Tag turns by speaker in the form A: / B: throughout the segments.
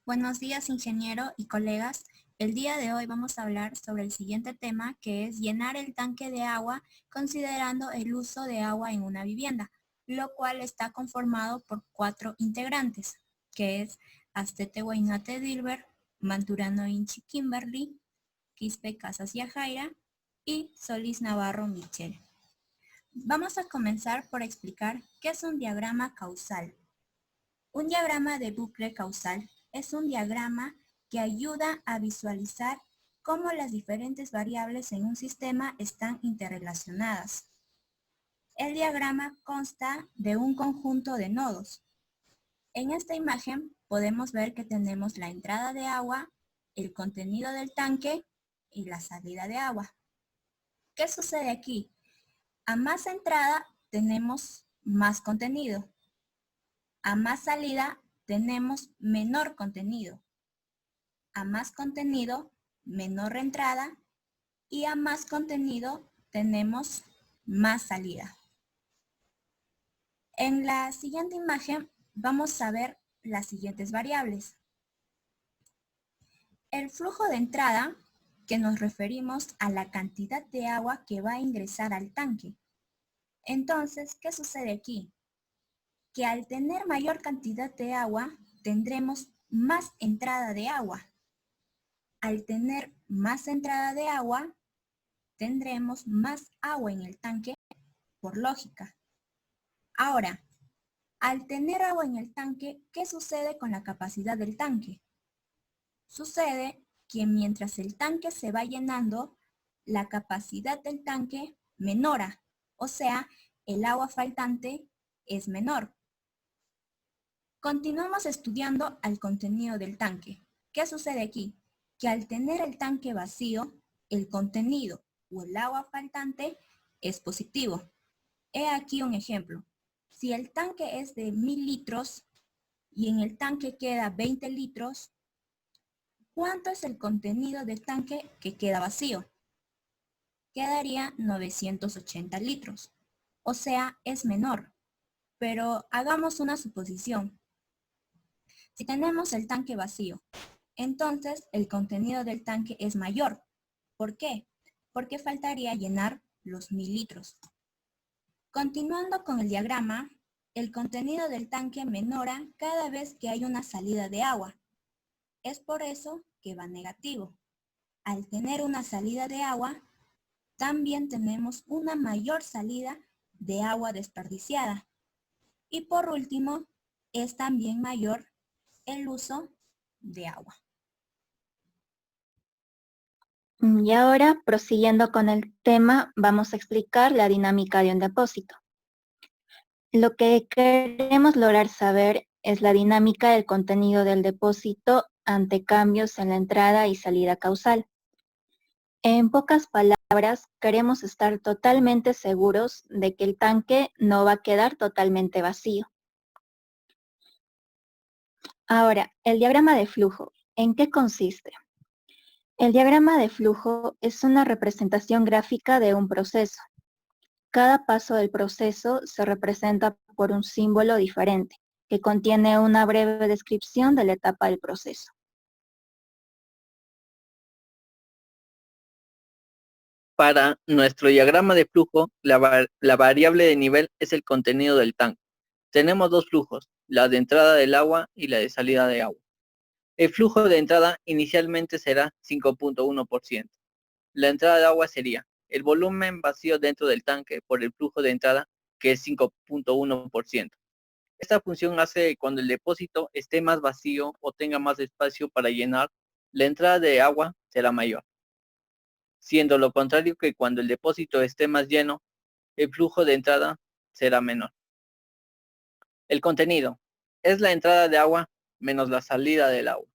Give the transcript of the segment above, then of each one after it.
A: Buenos días, ingeniero y colegas. El día de hoy vamos a hablar sobre el siguiente tema, que es llenar el tanque de agua considerando el uso de agua en una vivienda, lo cual está conformado por 4 integrantes, que es Astete Wainate Dilber, Manturano Inchi Kimberly, Quispe Casas Yajaira y Solís Navarro Michel. Vamos a comenzar por explicar qué es un diagrama causal. Un diagrama de bucle causal es un diagrama que ayuda a visualizar cómo las diferentes variables en un sistema están interrelacionadas. El diagrama consta de un conjunto de nodos. En esta imagen podemos ver que tenemos la entrada de agua, el contenido del tanque y la salida de agua. ¿Qué sucede aquí? A más entrada tenemos más contenido. A más salida tenemos menor contenido. A más contenido, menor entrada. Y a más contenido tenemos más salida. En la siguiente imagen vamos a ver las siguientes variables. El flujo de entrada, que nos referimos a la cantidad de agua que va a ingresar al tanque. Entonces, ¿qué sucede aquí? Que al tener mayor cantidad de agua, tendremos más entrada de agua. Al tener más entrada de agua, tendremos más agua en el tanque por lógica. Ahora, al tener agua en el tanque, ¿qué sucede con la capacidad del tanque? Sucede que mientras el tanque se va llenando, la capacidad del tanque menora, o sea, el agua faltante es menor. Continuamos estudiando al contenido del tanque. ¿Qué sucede aquí? Que al tener el tanque vacío, el contenido o el agua faltante es positivo. He aquí un ejemplo. Si el tanque es de 1000 litros y en el tanque queda 20 litros, ¿cuánto es el contenido del tanque que queda vacío? Quedaría 980 litros. O sea, es menor. Pero hagamos una suposición. Si tenemos el tanque vacío, entonces el contenido del tanque es mayor. ¿Por qué? Porque faltaría llenar los 1000 litros. Continuando con el diagrama, el contenido del tanque menora cada vez que hay una salida de agua. Es por eso que va negativo. Al tener una salida de agua, también tenemos una mayor salida de agua desperdiciada. Y por último, es también mayor el uso de agua.
B: Y ahora, prosiguiendo con el tema, vamos a explicar la dinámica de un depósito. Lo que queremos lograr saber es la dinámica del contenido del depósito ante cambios en la entrada y salida causal. En pocas palabras, queremos estar totalmente seguros de que el tanque no va a quedar totalmente vacío. Ahora, el diagrama de flujo, ¿en qué consiste? El diagrama de flujo es una representación gráfica de un proceso. Cada paso del proceso se representa por un símbolo diferente, que contiene una breve descripción de la etapa del proceso.
C: Para nuestro diagrama de flujo, la variable de nivel es el contenido del tanque. Tenemos dos flujos, la de entrada del agua y la de salida de agua. El flujo de entrada inicialmente será 5.1%. La entrada de agua sería el volumen vacío dentro del tanque por el flujo de entrada, que es 5.1%. Esta función hace que cuando el depósito esté más vacío o tenga más espacio para llenar, la entrada de agua será mayor, siendo lo contrario que cuando el depósito esté más lleno, el flujo de entrada será menor. El contenido es la entrada de agua menos la salida del agua.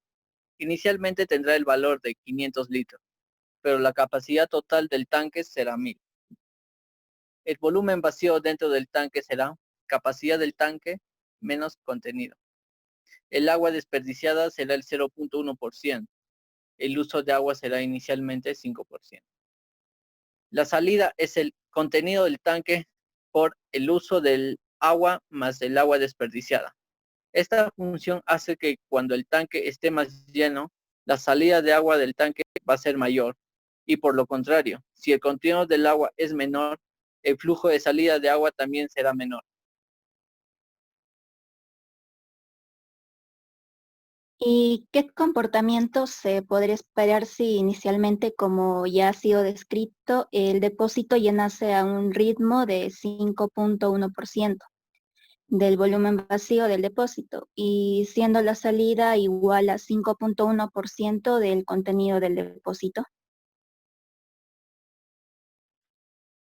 C: Inicialmente tendrá el valor de 500 litros, pero la capacidad total del tanque será 1000. El volumen vacío dentro del tanque será capacidad del tanque menos contenido. El agua desperdiciada será el 0.1%. El uso de agua será inicialmente 5%. La salida es el contenido del tanque por el uso del agua más el agua desperdiciada. Esta función hace que cuando el tanque esté más lleno, la salida de agua del tanque va a ser mayor. Y por lo contrario, si el contenido del agua es menor, el flujo de salida de agua también será menor.
B: ¿Y qué comportamiento se podría esperar si inicialmente, como ya ha sido descrito, el depósito llenase a un ritmo de 5.1% del volumen vacío del depósito y siendo la salida igual a 5.1% del contenido del depósito?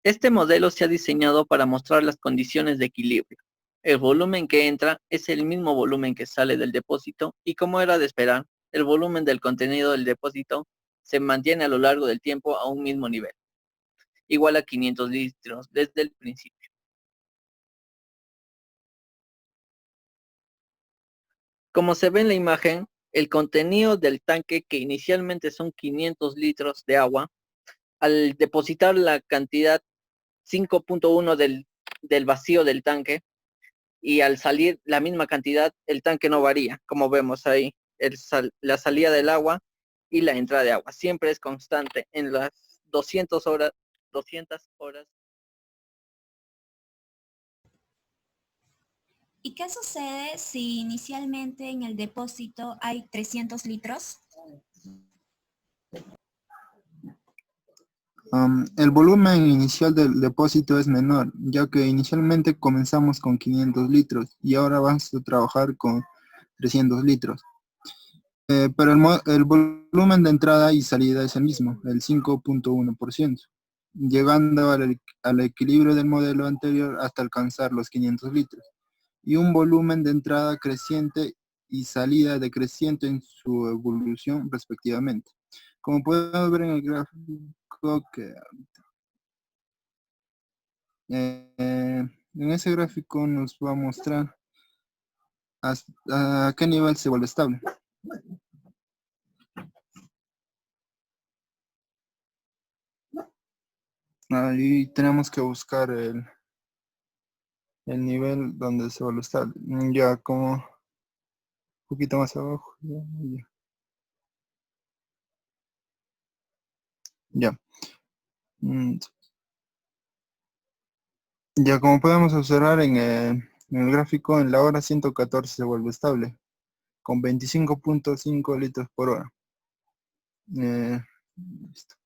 C: Este modelo se ha diseñado para mostrar las condiciones de equilibrio. El volumen que entra es el mismo volumen que sale del depósito y, como era de esperar, el volumen del contenido del depósito se mantiene a lo largo del tiempo a un mismo nivel, igual a 500 litros desde el principio. Como se ve en la imagen, el contenido del tanque, que inicialmente son 500 litros de agua, al depositar la cantidad 5.1 del vacío del tanque, y al salir la misma cantidad, el tanque no varía, como vemos ahí, la salida del agua y la entrada de agua. Siempre es constante en las 200 horas, 200 horas.
A: ¿Y qué sucede si inicialmente en el depósito hay 300 litros?
D: El volumen inicial del depósito es menor, ya que inicialmente comenzamos con 500 litros y ahora vamos a trabajar con 300 litros. Pero el volumen de entrada y salida es el mismo, el 5.1%, llegando al equilibrio del modelo anterior hasta alcanzar los 500 litros, y un volumen de entrada creciente y salida decreciente en su evolución respectivamente. Como podemos ver en el gráfico en ese gráfico nos va a mostrar a qué nivel se vuelve estable. Ahí tenemos que buscar el nivel donde se vuelve estable. Ya como un poquito más abajo. Ya. Ya como podemos observar en el gráfico, en la hora 114 se vuelve estable, con 25.5 litros por hora. Listo.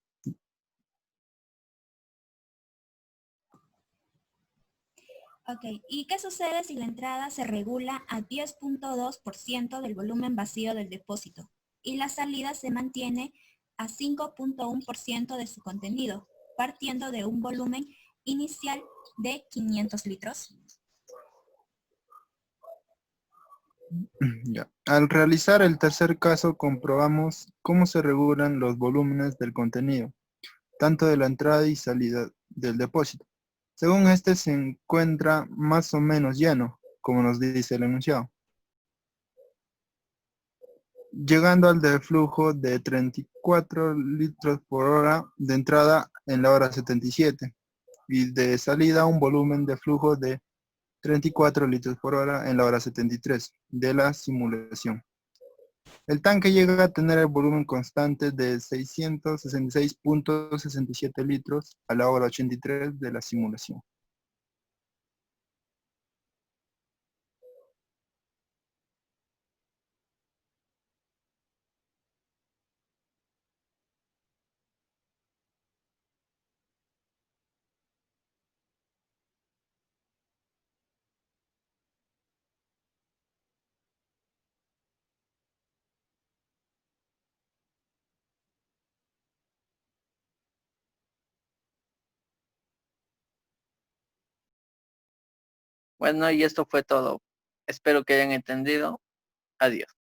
A: Ok, ¿y qué sucede si la entrada se regula a 10.2% del volumen vacío del depósito y la salida se mantiene a 5.1% de su contenido, partiendo de un volumen inicial de 500 litros?
D: Ya. Al realizar el tercer caso, comprobamos cómo se regulan los volúmenes del contenido, tanto de la entrada y salida del depósito. Según este se encuentra más o menos lleno, como nos dice el enunciado, llegando al de flujo de 34 litros por hora de entrada en la hora 77 y de salida un volumen de flujo de 34 litros por hora en la hora 73 de la simulación. El tanque llega a tener el volumen constante de 666.67 litros a la hora 83 de la simulación.
C: Bueno, y esto fue todo. Espero que hayan entendido. Adiós.